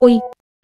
ওই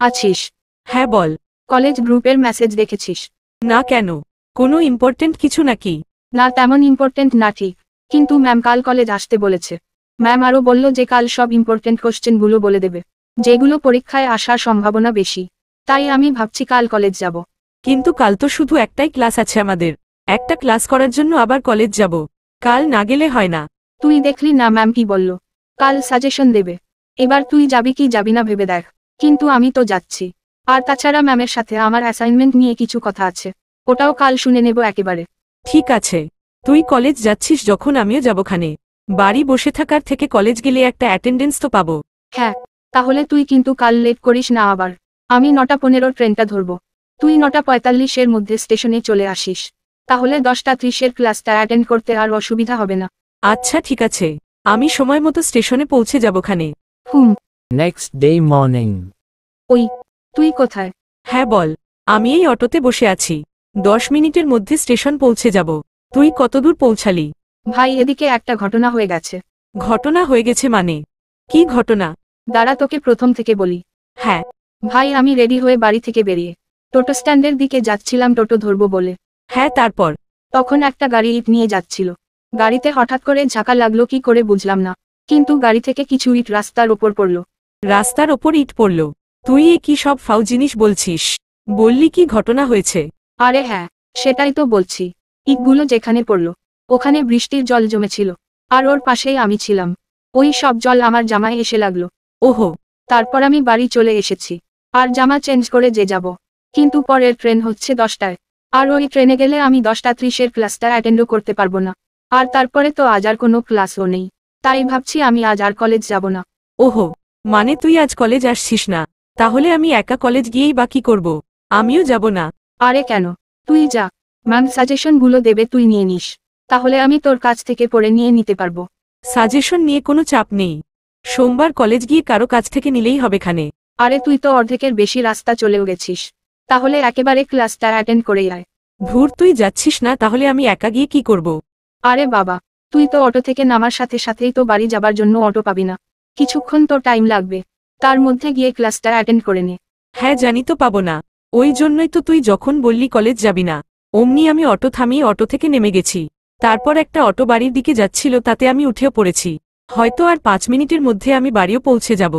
আছিস? হ্যাঁ বল। কলেজ গ্রুপের মেসেজ দেখেছিস? না কেন, কোনো ইম্পর্টেন্ট কিছু নাকি? না তেমন ইম্পর্টেন্ট না ঠিক, কিন্তু ম্যাম কাল কলেজ আসতে বলেছে। ম্যাম আরও বলল যে কাল সব ইম্পর্টেন্ট কোশ্চেনগুলো বলে দেবে, যেগুলো পরীক্ষায় আসার সম্ভাবনা বেশি। তাই আমি ভাবছি কাল কলেজ যাব। কিন্তু কাল তো শুধু একটাই ক্লাস আছে আমাদের, একটা ক্লাস করার জন্য আবার কলেজ যাব। কাল না গেলে হয় না। তুই দেখলি না ম্যাম কি বলল? কাল সাজেশন দেবে। এবার তুই যাবি কি যাবি না ভেবে দেখ। কিন্তু আমি তো যাচ্ছি। আর তাছাড়া ম্যামের সাথে আমার অ্যাসাইনমেন্ট নিয়ে কিছু কথা আছে, ওটাও কাল শুনে নেব একেবারে। ঠিক আছে, তুই কলেজ যাচ্ছিস যখন আমিও যাবখানে। বাড়ি বসে থাকার থেকে কলেজ গেলে একটা অ্যাটেন্ডেন্স তো পাবো। হ্যাঁ, তাহলে তুই কিন্তু কাল লেট করিস না আবার। আমি 9:15 ট্রেনটা ধরবো। তুই 9:45 মধ্যে স্টেশনে চলে আসিস, তাহলে 10:30 ক্লাসটা অ্যাটেন্ড করতে আর অসুবিধা হবে না। আচ্ছা ঠিক আছে, আমি সময় মতো স্টেশনে পৌঁছে যাবখানে। হুম। Next day morning. ওই তুই কোথায়? হ্যাঁ বল। আমি এই অটোতে বসে আছি, 10 মিনিটের মধ্যে স্টেশন পৌঁছে যাব। তুই কতদূর পৌঁছালি? ভাই এদিকে একটা ঘটনা হয়ে গেছে। ঘটনা হয়ে গেছে মানে? কি ঘটনা? দাঁড়া তোকে প্রথম থেকে বলি। হ্যাঁ। ভাই আমি রেডি হয়ে বাড়ি থেকে বেরিয়ে টোটো স্ট্যান্ডের দিকে যাচ্ছিলাম টোটো ধরবো বলে। হ্যাঁ তারপর? তখন একটা গাড়ি ইট নিয়ে যাচ্ছিল। গাড়িতে হঠাৎ করে ঝাঁকা লাগলো কি করে বুঝলাম না, কিন্তু গাড়ি থেকে কিছু ইট রাস্তার ওপর পড়লো। রাস্তার ওপর ইট পড়ল? তুই এ কি সব ফাউ জিনিস বলছিস? বললি কি ঘটনা হয়েছে? আরে হ্যাঁ, সেটাই তো বলছি। ইটগুলো যেখানে পড়লো ওখানে বৃষ্টির জল জমেছিল, আর ওর পাশেই আমি ছিলাম। ওই সব জল আমার জামায় এসে লাগলো। ওহো। তারপর আমি বাড়ি চলে এসেছি, আর জামা চেঞ্জ করে যে যাব। কিন্তু পরের ট্রেন হচ্ছে 10টায়, আর ওই ট্রেনে গেলে আমি 10:30 ক্লাসটা অ্যাটেন্ডও করতে পারবো না। আর তারপরে তো আজ আর কোনো ক্লাসও নেই, তাই ভাবছি আমি আজ আর কলেজ যাব না। ওহো, মানে তুই আজ কলেজ আসছিস না? তাহলে আমি একা কলেজ গিয়েই বা কি করব? আমিও যাব না। আরে কেন, তুই যা। ম্যাম সাজেশনগুলো দেবে, তুই নিয়ে নিস, তাহলে আমি তোর কাছ থেকে পড়ে নিয়ে নিতে পারবো। সাজেশন নিয়ে কোনো চাপ নেই, সোমবার কলেজ গিয়ে কারো কাছ থেকে নিলেই হবেখানে। আরে তুই তো অর্ধেকের বেশি রাস্তা চলেও গেছিস, তাহলে একেবারে ক্লাসটা অ্যাটেন্ড করেই আয়। ধুর, তুই যাচ্ছিস না তাহলে আমি একা গিয়ে কি করব? আরে বাবা, তুই তো অটো থেকে নামার সাথে সাথেই তো বাড়ি যাবার জন্য অটো পাবি না, কিছুক্ষণ তো টাইম লাগবে। তার মধ্যে গিয়ে ক্লাসটা অ্যাটেন্ড করে নে। হ্যাঁ জানি তো পাবো না, ওই জন্যই তো তুই যখন বললি কলেজ যাবি না, অমনি আমি অটো থামিয়ে অটো থেকে নেমে গেছি। তারপর একটা অটো বাড়ির দিকে যাচ্ছিল, তাতে আমি উঠেও পড়েছি। হয়তো আর 5 মিনিটের মধ্যে আমি বাড়িও পৌঁছে যাব।